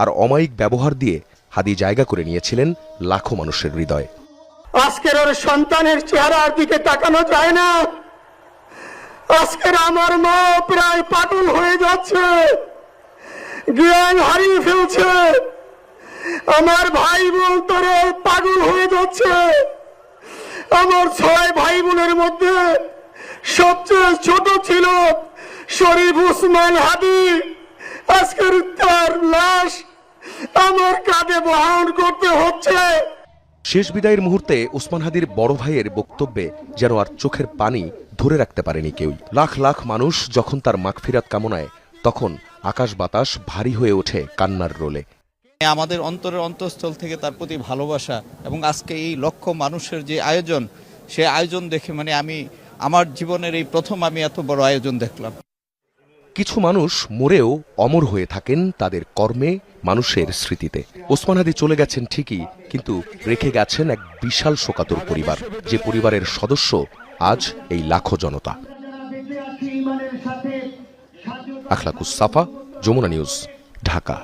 আর অমায়িক ব্যবহার দিয়ে হাদি জায়গা করে নিয়েছিলেন লাখো মানুষের হৃদয়ে। আজকের ওর সন্তানের চেহারার দিকে তাকানো যায় না। আজকের আমার মা প্রায় পাগল হয়ে যাচ্ছে, জ্ঞান হারিয়ে ফেলছে। আমার ভাই বোন তোরে পাগল হয়ে যাচ্ছে। আমার 6 ভাই বোনের মধ্যে সবচেয়ে ছোট ছিল শরীফ উসমান হাদি। আজকের তার লাশ আমার কাঁধে বহন করতে হচ্ছে। শেষ বিদায়ের মুহূর্তে ওসমান হাদির বড় ভাইয়ের বক্তব্যে যেন আর চোখের পানি ধরে রাখতে পারেনি কেউই। লাখ লাখ মানুষ যখন তার মাগফিরাত কামনায়, তখন আকাশ বাতাস ভারী হয়ে ওঠে কান্নার রোলে। আমাদের অন্তরের অন্তঃস্থল থেকে তার প্রতি ভালোবাসা এবং আজকে এই লক্ষ মানুষের যে আয়োজন, সে আয়োজন দেখে আমি আমার জীবনের এই প্রথম আমি এত বড় আয়োজন দেখলাম। কিছু মানুষ মরেও অমর হয়ে থাকেন তাদের কর্মে, মানুষের স্মৃতিতে। ওসমান হাদি চলে গেছেন ঠিকই, কিন্তু রেখে গেছেন এক বিশাল শোকাতুর পরিবার, যে পরিবারের সদস্য আজ এই লাখো জনতা। আখলাকুস সাফা, যমুনা নিউজ, ঢাকা।